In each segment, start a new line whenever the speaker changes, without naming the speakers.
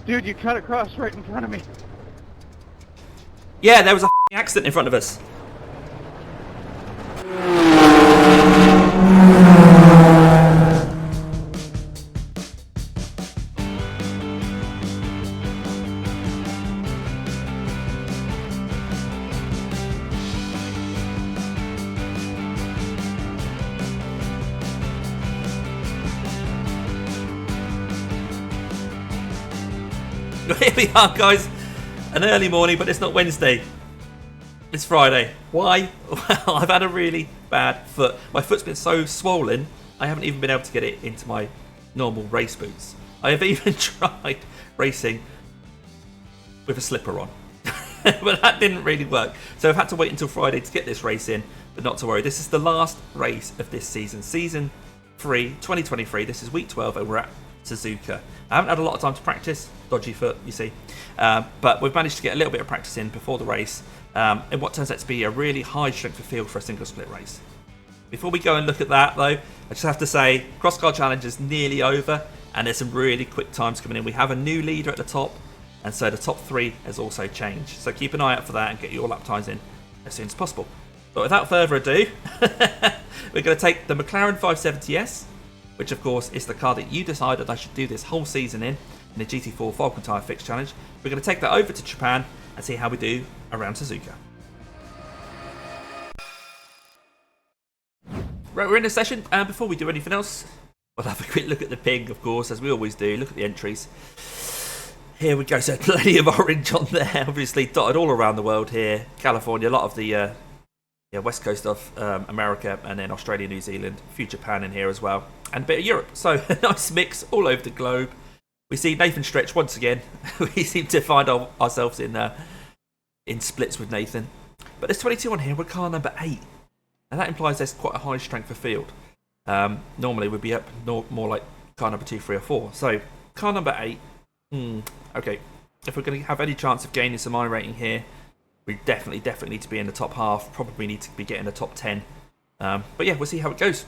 Dude, you cut across right in front of me.
Yeah, there was a accident in front of us. Here we are, guys. An early morning, but it's not Wednesday. It's Friday. Why? Well, I've had a really bad foot. My foot's been so swollen, I haven't even been able to get it into my normal race boots. I have even tried racing with a slipper on. But that didn't really work. So I've had to wait until Friday to get this race in, but not to worry. This is the last race of this season. Season 3, 2023. This is week 12 and we're at Suzuka. I haven't had a lot of time to practice. Dodgy foot, you see. But we've managed to get a little bit of practice in before the race in what turns out to be a really high strength of field for a single split race. Before we go and look at that, though, I just have to say Cross Car Challenge is nearly over and there's some really quick times coming in. We have a new leader at the top, and so the top 3 has also changed. So keep an eye out for that and get your lap times in as soon as possible. But without further ado, we're going to take the McLaren 570S, which of course is the car that you decided I should do this whole season in the GT4 Falken Tyre Fix Challenge. We're going to take that over to Japan and see how we do around Suzuka. Right, we're in the session, and before we do anything else, we'll have a quick look at the ping, of course, as we always do. Look at the entries. Here we go, so plenty of orange on there, obviously dotted all around the world here. California, a lot of the west coast of America, and then Australia, New Zealand, a few Japan in here as well, and a bit of Europe. So a nice mix all over the globe. We see Nathan stretch once again. We seem to find ourselves in splits with Nathan. But there's 22 on here. We're car number 8. And that implies there's quite a high strength of field. Normally we'd be up more like car number 2, 3 or 4. So car number 8. Okay. If we're going to have any chance of gaining some iRating here, we definitely need to be in the top half. Probably need to be getting the top 10. But yeah, we'll see how it goes.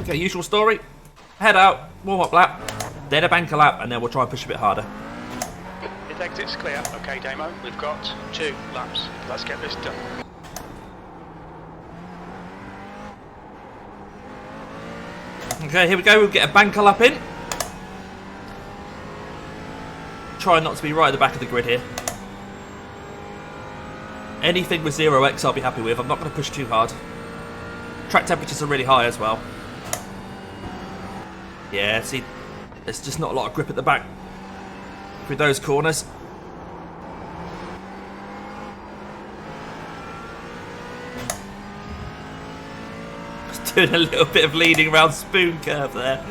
Okay, usual story. Head out, warm up lap, then a banker lap, and then we'll try and push a bit harder.
His exit's clear. Okay, Damo, we've got 2 laps. Let's get this done.
Okay, here we go. We'll get a banker lap in. Try not to be right at the back of the grid here. Anything with 0x I'll be happy with. I'm not going to push too hard. Track temperatures are really high as well. Yeah, see, there's just not a lot of grip at the back through those corners. Just doing a little bit of leading around spoon curve there.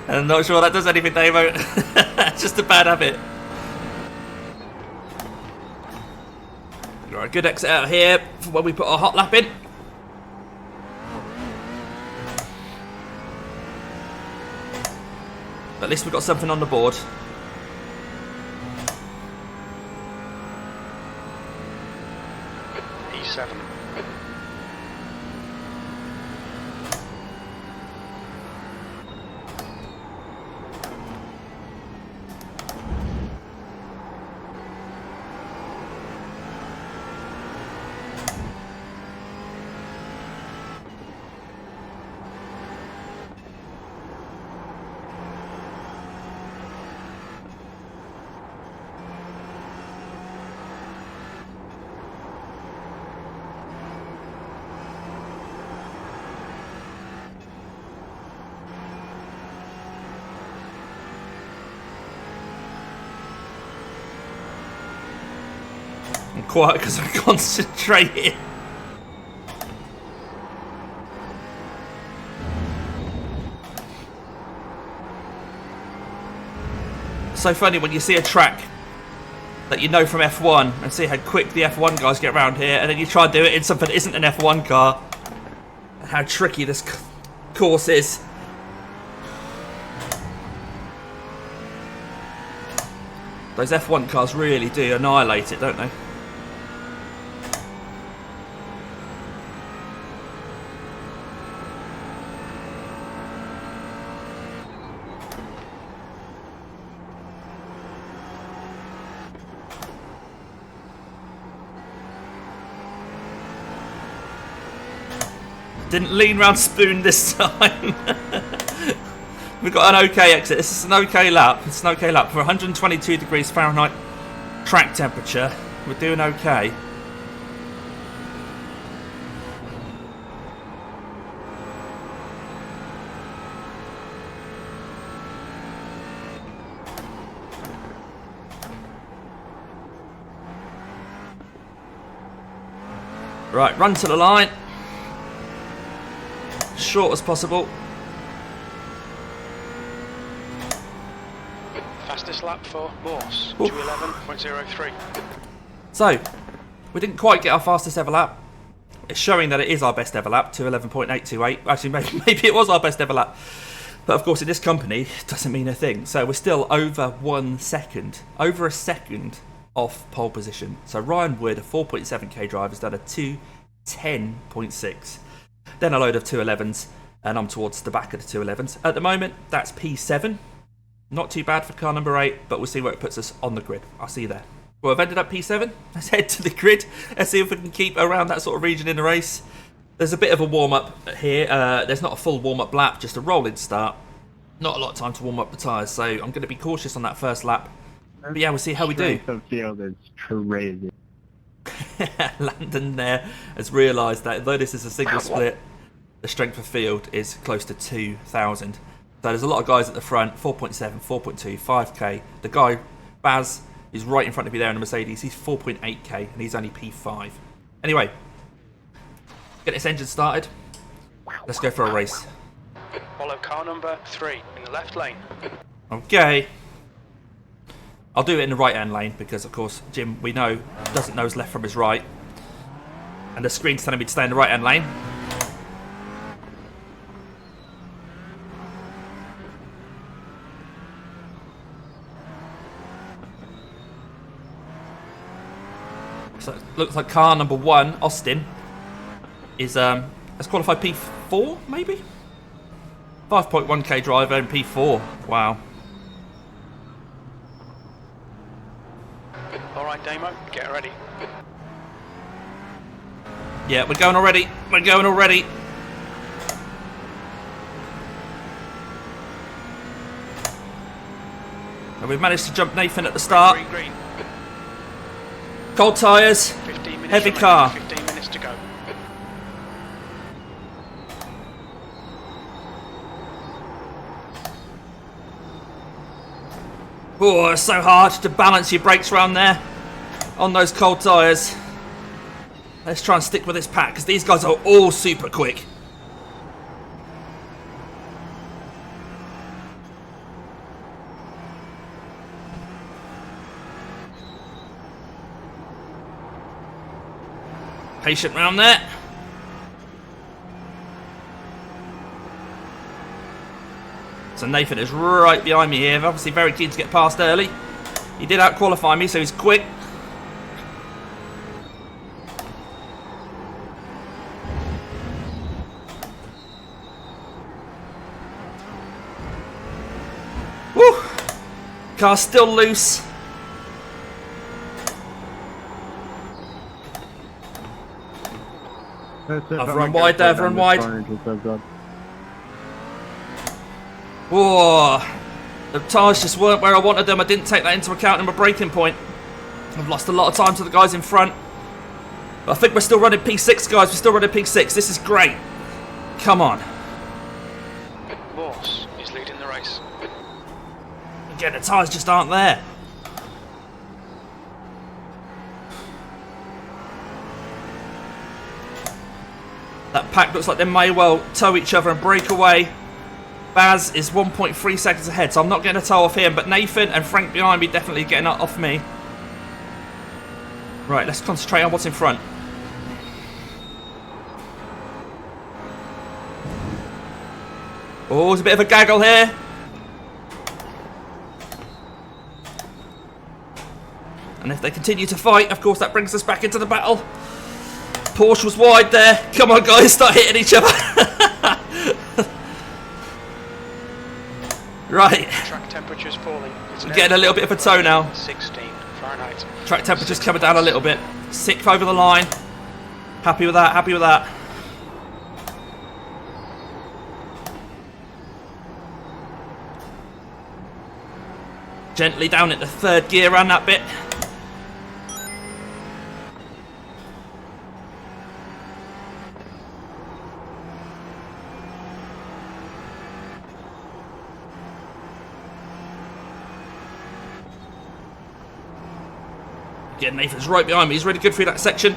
And I'm not sure that does anything, Damo. It's just a bad habit. Right, good exit out here for when we put our hot lap in. At least we've got something on the board.
E7.
I'm quiet because I'm concentrating. So funny when you see a track that you know from F1 and see how quick the F1 guys get around here, and then you try and do it in something that isn't an F1 car, and how tricky this course is. Those F1 cars really do annihilate it, don't they? Didn't lean round spoon this time. We've got an okay exit. This is an okay lap. It's an okay lap. For 122 degrees Fahrenheit track temperature, we're doing okay. Right, run to the line. Short as possible.
Fastest lap for Morse, 2:11.03.
So, we didn't quite get our fastest ever lap. It's showing that it is our best ever lap, 2:11.828. Actually, maybe it was our best ever lap. But of course, in this company, it doesn't mean a thing. So we're still over 1 second, over a second off pole position. So Ryan Wood, a 4.7k driver, has done a 2:10.6. Then a load of 2:11s, and I'm towards the back of the 2:11s. At the moment, that's P7. Not too bad for car number 8, but we'll see where it puts us on the grid. I'll see you there. Well, I've ended up P7. Let's head to the grid. Let's see if we can keep around that sort of region in the race. There's a bit of a warm-up here. There's not a full warm-up lap, just a rolling start. Not a lot of time to warm up the tyres, so I'm going to be cautious on that first lap. But yeah, we'll see how we do.
The field is crazy.
Landon there has realised that though this is a single split, the strength of field is close to 2,000. So there's a lot of guys at the front, 4.7, 4.2, 5k. The guy, Baz, is right in front of you there in the Mercedes. He's 4.8k and he's only P5. Anyway, get this engine started. Let's go for a race.
Follow car number 3 in the left lane.
Okay. I'll do it in the right-hand lane because, of course, Jim, we know, doesn't know his left from his right. And the screen's telling me to stay in the right-hand lane. So it looks like car number 1, Austin, is has qualified P4, maybe? 5.1k driver in P4. Wow.
Alright, Damo, get ready.
Yeah, we're going already. We're going already. And we've managed to jump Nathan at the start.
Green, green.
Cold tyres,
15 minutes
heavy
remaining,
car.
15 minutes to go.
Oh, it's so hard to balance your brakes around there on those cold tyres. Let's try and stick with this pack because these guys are all super quick. Patient round there. So Nathan is right behind me here. Obviously very keen to get past early. He did out-qualify me, so he's quick. Woo! Car's still loose. I've run wide there, I've run wide. Whoa! The tyres just weren't where I wanted them. I didn't take that into account in my braking point. I've lost a lot of time to the guys in front. But I think we're still running P6, guys. We're still running P6. This is great. Come on.
Morse is leading the race.
Again, the tyres just aren't there. That pack looks like they may well tow each other and break away. Baz is 1.3 seconds ahead, so I'm not getting a tow off him, but Nathan and Frank behind me definitely getting off me. Right, let's concentrate on what's in front. Oh, there's a bit of a gaggle here. And if they continue to fight, of course, that brings us back into the battle. Porsche was wide there. Come on, guys, start hitting each other. Right.
Track temperature's falling.
We're getting a little bit of a tow now.
16 Fahrenheit.
Track temperature's coming down a little bit. 6th over the line. Happy with that, happy with that. Gently down into third gear around that bit. Again, Nathan's right behind me. He's really good through that section.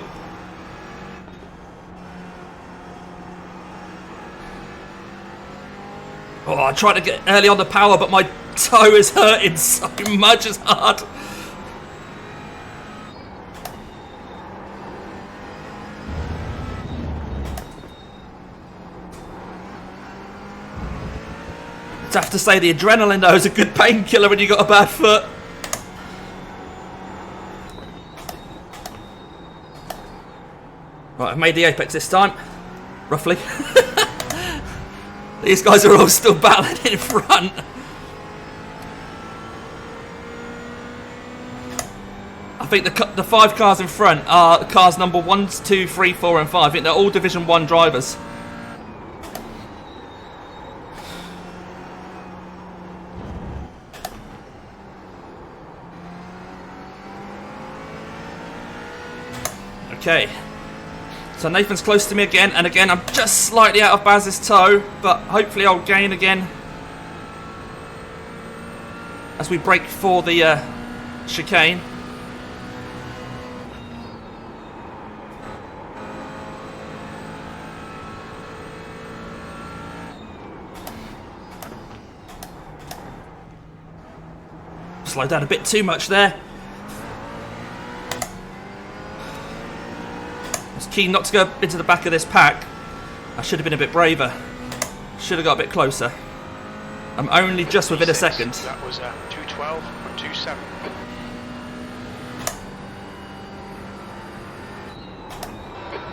Oh, I tried to get early on the power, but my toe is hurting so much. It's hard. I have to say the adrenaline though is a good painkiller when you got a bad foot. Right, I've made the apex this time, roughly. These guys are all still battling in front. I think the 5 cars in front are cars number 1, 2, 3, 4 and 5. I think they're all Division 1 drivers. Okay. So Nathan's close to me again, and again I'm just slightly out of Baz's toe, but hopefully I'll gain again as we break for the chicane. Slow down a bit too much there. Keen not to go into the back of this pack. I should have been a bit braver. Should have got a bit closer. I'm only just within a second.
That was 212 and 27.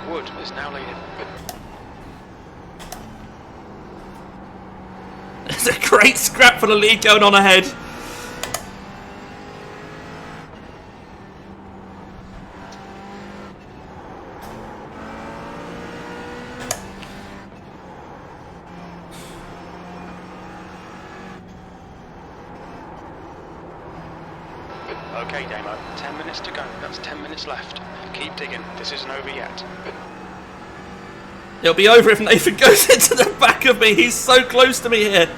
Wood is now leading.
There's a great scrap for the lead going on ahead.
Okay, Damo, 10 minutes to go. That's 10 minutes left. Keep digging. This isn't over yet.
It'll be over if Nathan goes into the back of me. He's so close to me here.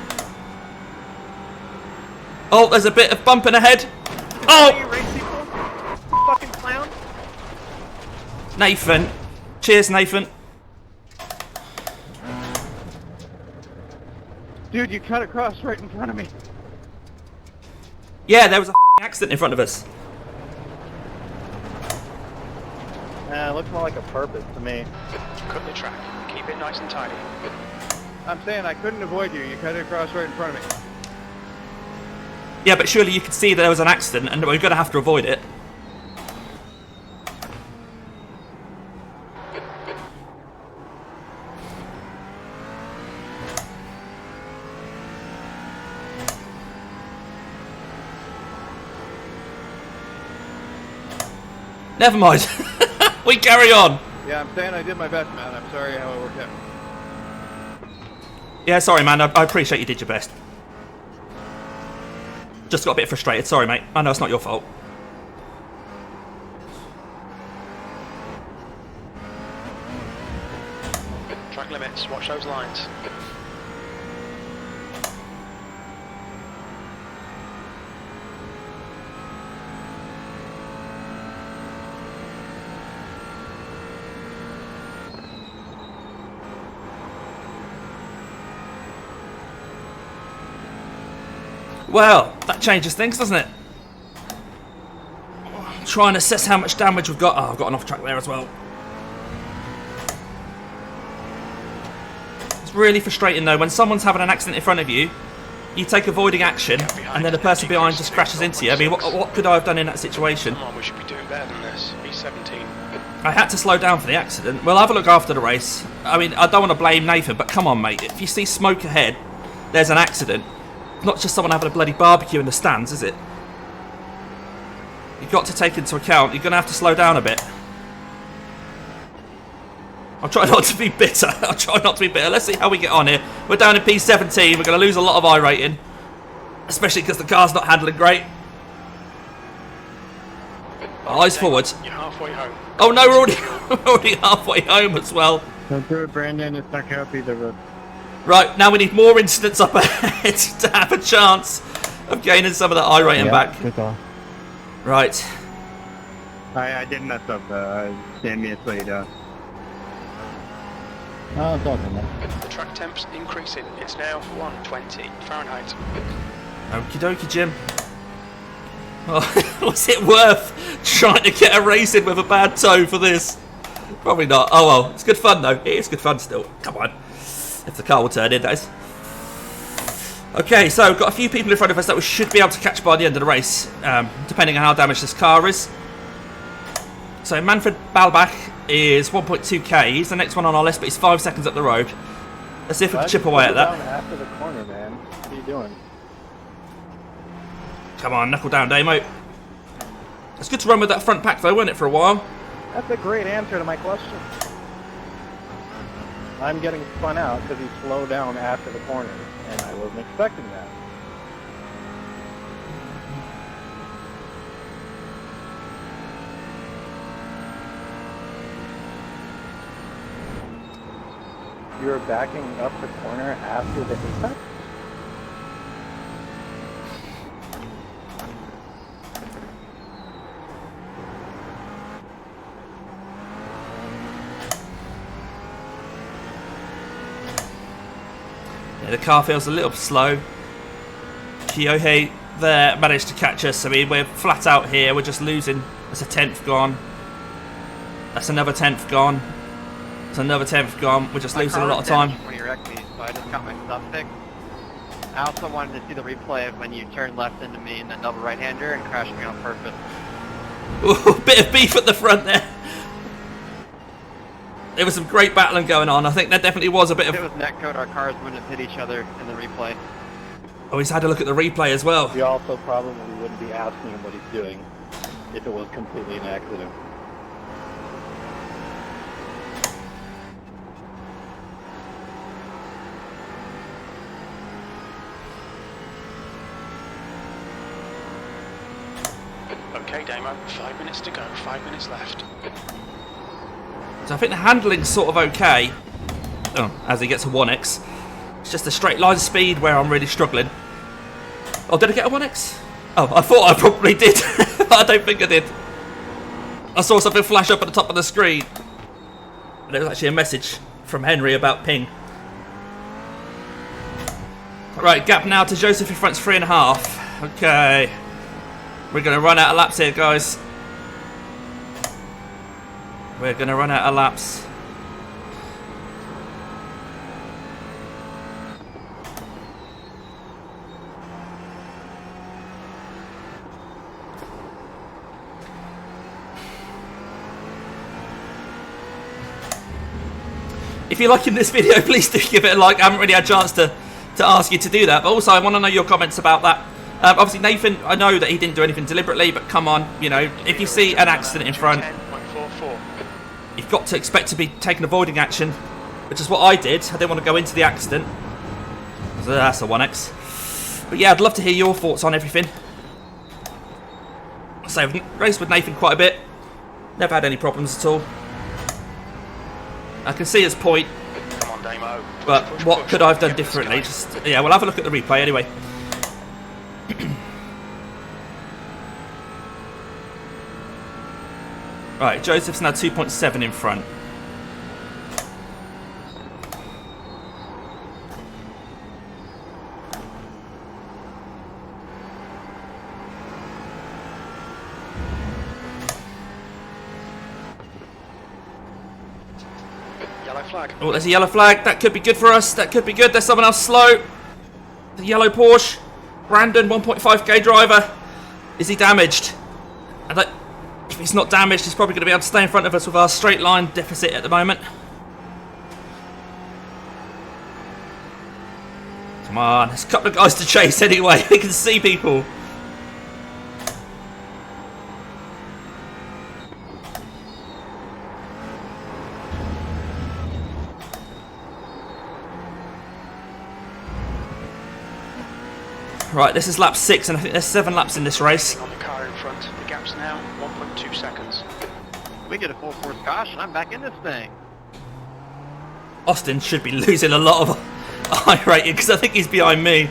Oh, there's a bit of bumping ahead. Oh!
You race people? Fucking clown.
Nathan. Cheers, Nathan.
Dude, you cut across right in front of me.
Yeah, there was a accident in front of us.
It looks more like a purpose to me.
Cut the track. Keep it nice and tidy.
I'm saying I couldn't avoid you. You cut it across right in front of me.
Yeah, but surely you could see there was an accident and we're going to have to avoid it. Never mind. We carry on.
Yeah, I'm saying I did my best, man. I'm sorry how it worked out.
Yeah, sorry, man. I appreciate you did your best. Just got a bit frustrated. Sorry, mate. I know it's not your fault.
Track limits. Watch those lines.
Well, that changes things, doesn't it? Try and assess how much damage we've got. Oh, I've got an off track there as well. It's really frustrating though when someone's having an accident in front of you, you take avoiding action, and then the person behind just crashes into you. I mean, what could I have done in that situation?
Come on, we should be doing better than this. B17.
I had to slow down for the accident. We'll have a look after the race. I mean, I don't want to blame Nathan, but come on, mate. If you see smoke ahead, there's an accident. Not just someone having a bloody barbecue in the stands, is it? You've got to take into account, you're going to have to slow down a bit. I'll try not to be bitter. I'll try not to be bitter. Let's see how we get on here. We're down in P17. We're going to lose a lot of iRating. Especially because the car's not handling great. Eyes forward.
You're halfway home.
Oh no, we're already, we're already halfway home as well.
Don't do it, Brandon. It's not going to be the road.
Right, now we need more incidents up ahead to have a chance of gaining some of the iRating back.
Good call.
Right.
I did mess up. Damn me, it's laid out.
Oh, it's all good, man.
The track temp's increasing. It's now 120 Fahrenheit.
Okie dokie, Jim. Oh, was it worth trying to get a race in with a bad toe for this? Probably not. Oh well, it's good fun though. It is good fun still. Come on. If the car will turn in, that is. Okay, so we've got a few people in front of us that we should be able to catch by the end of the race, depending on how damaged this car is. So Manfred Balbach is 1.2k. He's the next one on our list, but he's 5 seconds up the road. Let's see if we can chip away at that.
After the corner, man. What are you doing?
Come on, knuckle down, Damo. It's good to run with that front pack though, wasn't it, for a while?
That's a great answer to my question. I'm getting spun out because he slowed down after the corner, and I wasn't expecting that. You were backing up the corner after the impact?
Yeah, the car feels a little slow. Kyohei there managed to catch us. I mean, we're flat out here. We're just losing. That's a 10th gone. That's another 10th gone. That's another 10th gone. We're just losing a lot of time.
When you wrecked me, so I just got my stuff fixed. I also wanted to see the replay of when you turned left into me in the double right-hander and crashed me on purpose.
Ooh, bit of beef at the front there. There was some great battling going on. I think there definitely was a bit
If it
of...
was netcode, our cars wouldn't have hit each other in the replay.
Oh, he's had a look at the replay as well.
You also probably wouldn't be asking him what he's doing if it was completely an accident.
Okay, Damo, 5 minutes to go, 5 minutes left.
So I think the handling's sort of okay. Oh, as he gets a 1x. It's just a straight line speed where I'm really struggling. Oh, did I get a 1x? Oh, I thought I probably did. I don't think I did. I saw something flash up at the top of the screen. And it was actually a message from Henry about ping. Right, gap now to Joseph in front's 3.5. Okay. We're going to run out of laps here, guys. We're going to run out of laps. If you're liking this video, please do give it a like. I haven't really had a chance to ask you to do that. But also, I want to know your comments about that. Obviously, Nathan, I know that he didn't do anything deliberately, but come on, you know, if you see an accident in front,
10.44.
you've got to expect to be taking avoiding action, which is what I did. I didn't want to go into the accident. So that's a 1x. But yeah, I'd love to hear your thoughts on everything. So I've raced with Nathan quite a bit. Never had any problems at all. I can see his point.
Come on, Damo.
But
Push,
what
push,
could I have done
get this
differently?
going.
Just yeah, we'll have a look at the replay anyway. Right, Joseph's now 2.7 in front.
Yellow flag.
Oh, there's a yellow flag. That could be good for us. That could be good. There's someone else slow. The yellow Porsche. Brandon, 1.5k driver. Is he damaged? If he's not damaged, he's probably going to be able to stay in front of us with our straight line deficit at the moment. Come on, there's a couple of guys to chase anyway. We can see people. Right, this is lap 6, and I think there's 7 laps in this race.
On the car in front, the gap's now 1.5 2 seconds.
We get a full force caution. I'm back in this thing.
Austin should be losing a lot of iRating because I think he's behind me.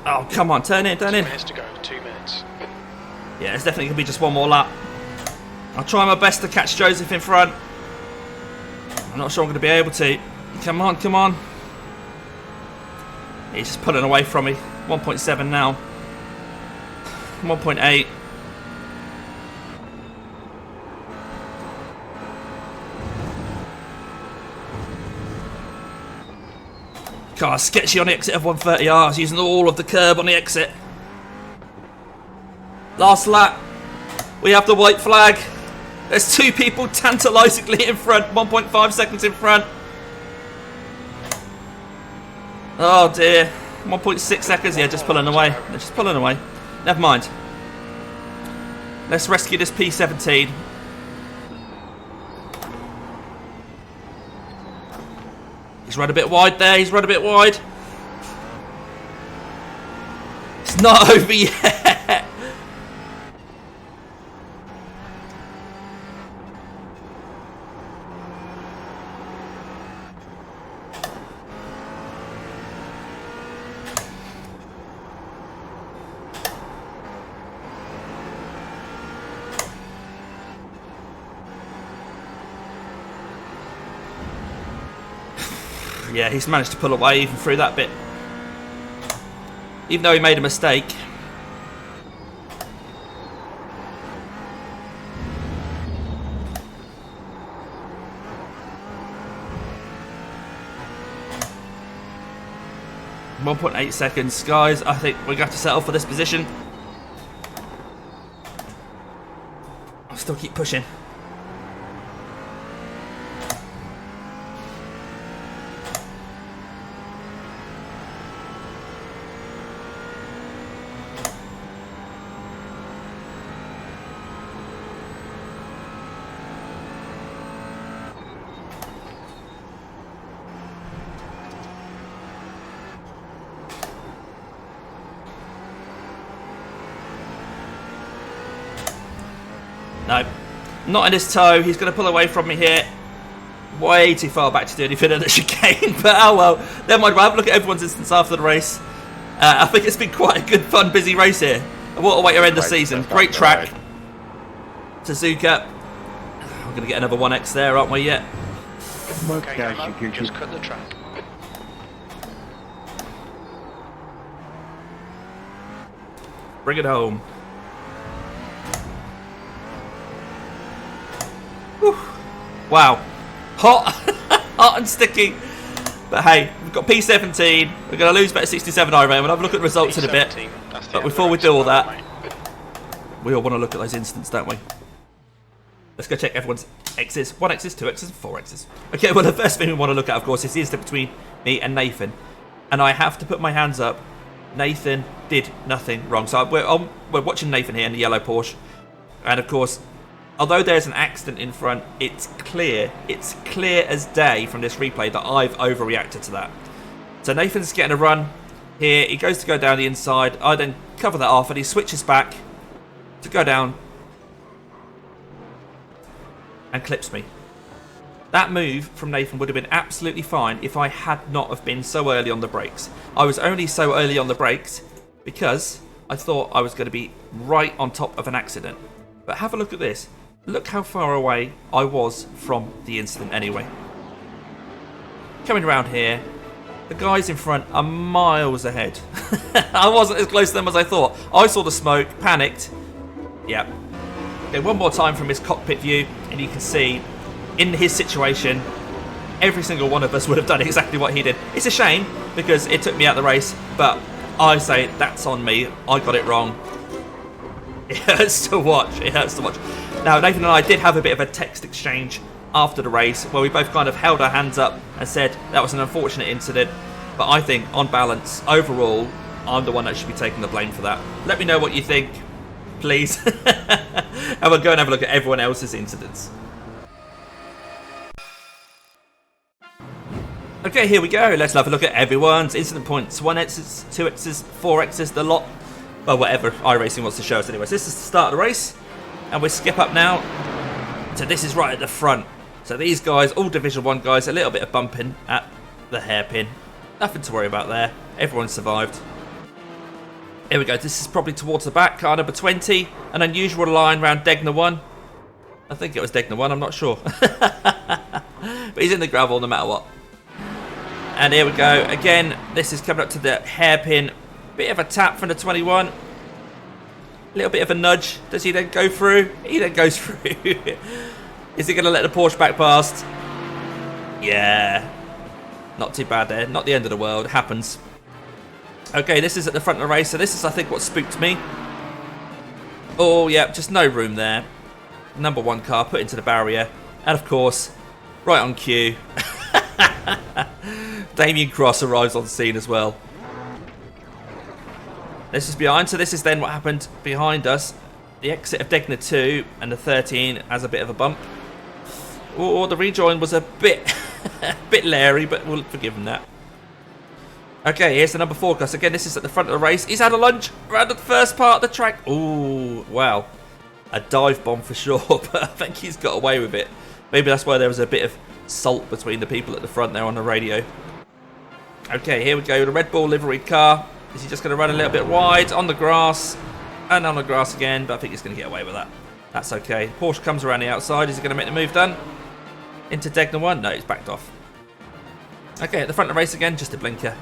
Oh, come on, turn in, turn
2
in.
minutes to go, 2 minutes.
Yeah, it's definitely going to be just one more lap. I'll try my best to catch Joseph in front. I'm not sure I'm going to be able to. Come on, come on. He's just pulling away from me. 1.7 now. 1.8. God, sketchy on the exit of 130R. I was using all of the curb on the exit. Last lap. We have the white flag. There's 2 people tantalisingly in front. 1.5 seconds in front. Oh dear. 1.6 seconds. Yeah, just pulling away. They're just pulling away. Never mind. Let's rescue this P17. He's run a bit wide there. He's run a bit wide. It's not over yet. Yeah, he's managed to pull away even through that bit. Even though he made a mistake. .8 seconds, guys. I think we're going to have to settle for this position. I'll still keep pushing. No, not in his toe. He's going to pull away from me here. Way too far back to do anything in the chicane. But oh well, never mind. We'll have a look at everyone's instance after the race. I think it's been quite a good, fun, busy race here. And what a way to end the season. Great track. Suzuka. We're going to get another 1X there, aren't we yet?
Okay, Damo, just cut the track.
Bring it home. Whew. Wow. Hot. Hot and sticky. But hey, we've got P17. We're going to lose about 67 iRating. We'll have a look at the results in a bit. But before we do all that, we all want to look at those instants, don't we? Let's go check everyone's X's. 1X's, 2X's, and 4X's. Okay, well, the first thing we want to look at, of course, is the instant between me and Nathan. And I have to put my hands up. Nathan did nothing wrong. So we're watching Nathan here in the yellow Porsche. And, of course, although there's an accident in front, it's clear as day from this replay that I've overreacted to that. So Nathan's getting a run here. He goes to go down the inside. I then cover that off and he switches back to go down and clips me. That move from Nathan would have been absolutely fine if I had not have been so early on the brakes. I was only so early on the brakes because I thought I was going to be right on top of an accident. But have a look at this. Look how far away I was from the incident anyway. Coming around here, the guys in front are miles ahead. I wasn't as close to them as I thought. I saw the smoke, panicked. Yep. Okay, one more time from his cockpit view, and you can see, in his situation, every single one of us would have done exactly what he did. It's a shame, because it took me out of the race, but I say that's on me. I got it wrong. It hurts to watch. It hurts to watch. Now, Nathan and I did have a bit of a text exchange after the race where we both kind of held our hands up and said that was an unfortunate incident. But I think, on balance, overall, I'm the one that should be taking the blame for that. Let me know what you think, please. And we'll go and have a look at everyone else's incidents. Okay, here we go. Let's have a look at everyone's incident points. 1x's, 2x's, 4x's, the lot. Well, whatever iRacing wants to show us anyway. So this is the start of the race. And we skip up now. So this is right at the front. So these guys, all Division 1 guys, a little bit of bumping at the hairpin. Nothing to worry about there. Everyone survived. Here we go. This is probably towards the back. Car number 20. An unusual line around Degner 1. I think it was Degner 1. I'm not sure. But he's in the gravel no matter what. And here we go. Again, this is coming up to the hairpin. Bit of a tap from the 21. A little bit of a nudge. Does he then go through? He then goes through. Is he going to let the Porsche back past? Yeah. Not too bad there. Not the end of the world. It happens. Okay, this is at the front of the race. So this is, I think, what spooked me. Oh, yeah. Just no room there. Number 1 car put into the barrier. And, of course, right on cue. Damien Cross arrives on scene as well. This is behind. So this is then what happened behind us. The exit of Degner 2 and the 13 has a bit of a bump. Oh, the rejoin was a bit bit leery, but we'll forgive him that. Okay, here's the number 4 car. So again, this is at the front of the race. He's had a lunge around the first part of the track. Oh, wow. A dive bomb for sure, but I think he's got away with it. Maybe that's why there was a bit of salt between the people at the front there on the radio. Okay, here we go. The Red Bull livery car. Is he just going to run a little bit wide on the grass? And on the grass again, but I think he's going to get away with that. That's okay. Porsche comes around the outside. Is he going to make the move done? Into Degner 1? No, he's backed off. Okay, at the front of the race again, just a blinker.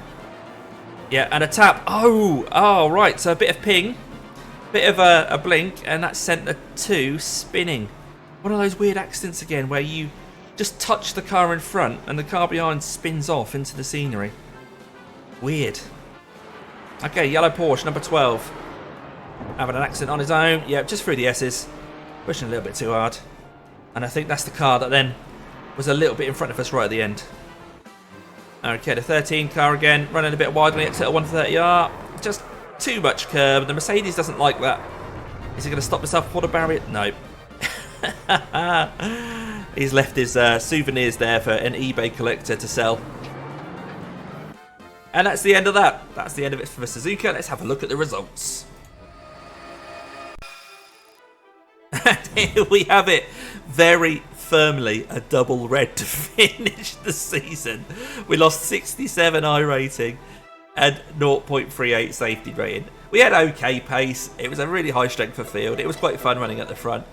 Yeah, and a tap. Oh, right. So a bit of ping. Bit of a blink, and that sent the 2 spinning. One of those weird accidents again where you just touch the car in front and the car behind spins off into the scenery. Weird. Okay, yellow Porsche, number 12. Having an accident on his own. Yeah, just through the S's. Pushing a little bit too hard. And I think that's the car that then was a little bit in front of us right at the end. Okay, the 13 car again. Running a bit wide on the exit at 130R. Just too much curb. The Mercedes doesn't like that. Is he going to stop himself before the barrier? No. He's left his souvenirs there for an eBay collector to sell. And that's the end of that. That's the end of it for Suzuka. Let's have a look at the results. And here we have it. Very firmly a double red to finish the season. We lost 67 iRating and 0.38 safety rating. We had okay pace. It was a really high strength of field. It was quite fun running at the front.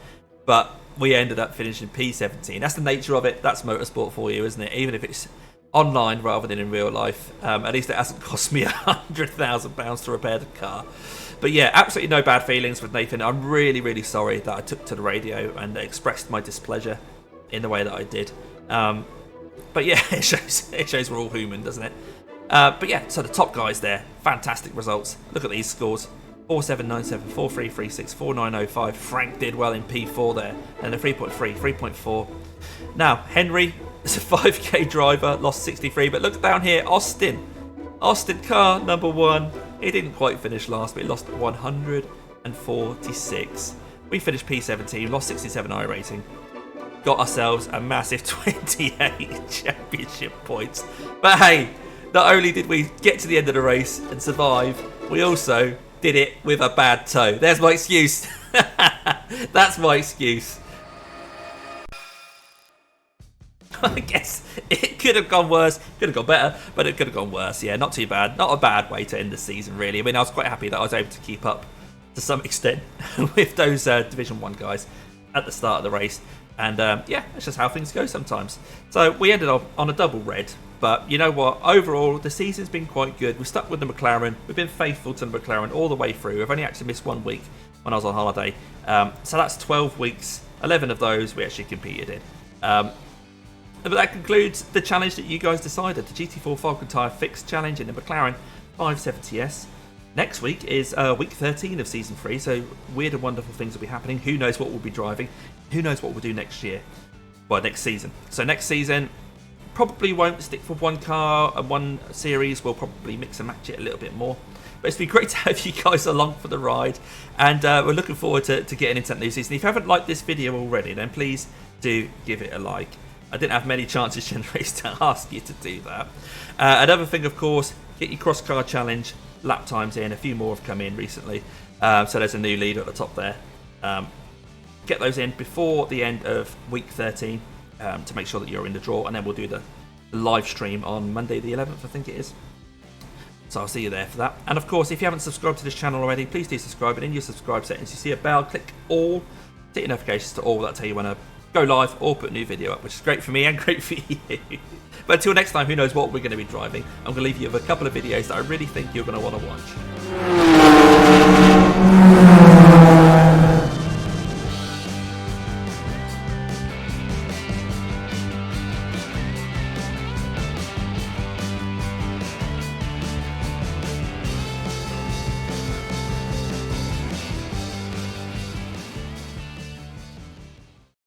But we ended up finishing P17. That's the nature of it. That's motorsport for you, isn't it? Even if it's online rather than in real life. At least it hasn't cost me £100,000 to repair the car. But yeah, absolutely no bad feelings with Nathan. I'm really, really sorry that I took to the radio and expressed my displeasure in the way that I did. But yeah, it shows we're all human, doesn't it? But yeah, so the top guys there, fantastic results. Look at these scores. 4797, 4336, 4905. Frank did well in P4 there. And the 3.3, 3.4. Now, Henry is a 5k driver, lost 63. But look down here, Austin car number 1. He didn't quite finish last, but he lost 146. We finished P17, lost 67 iRating. Got ourselves a massive 28 championship points. But hey, not only did we get to the end of the race and survive, we also did it with a bad toe. There's my excuse. That's my excuse. I guess it could have gone worse, could have gone better, but it could have gone worse. Yeah, not too bad. Not a bad way to end the season, really. I mean, I was quite happy that I was able to keep up to some extent with those Division 1 guys at the start of the race. And yeah, that's just how things go sometimes. So we ended up on a double red. But you know what? Overall, the season's been quite good. We've stuck with the McLaren. We've been faithful to the McLaren all the way through. I've only actually missed 1 week when I was on holiday. So that's 12 weeks. 11 of those we actually competed in. But that concludes the challenge that you guys decided. The GT4 Falken Tyre Fixed Challenge in the McLaren 570S. Next week is week 13 of Season 3, so weird and wonderful things will be happening. Who knows what we'll be driving? Who knows what we'll do next year? Well, next season. So next season, probably won't stick for one car and one series. We'll probably mix and match it a little bit more. But it's been great to have you guys along for the ride, and we're looking forward to getting into that new season. If you haven't liked this video already, then please do give it a like. I didn't have many chances generated to ask you to do that. Another thing, of course, get your cross car challenge lap times in. A few more have come in recently, so there's a new leader at the top there. Get those in before the end of week 13 to make sure that you're in the draw, and then we'll do the live stream on Monday the 11th, I think it is. So I'll see you there for that. And of course, if you haven't subscribed to this channel already, please do subscribe. And in your subscribe settings, you see a bell, click all, set your notifications to all. That'll tell you when I go live or put a new video up, which is great for me and great for you. But until next time, who knows what we're going to be driving. I'm going to leave you with a couple of videos that I really think you're going to want to watch.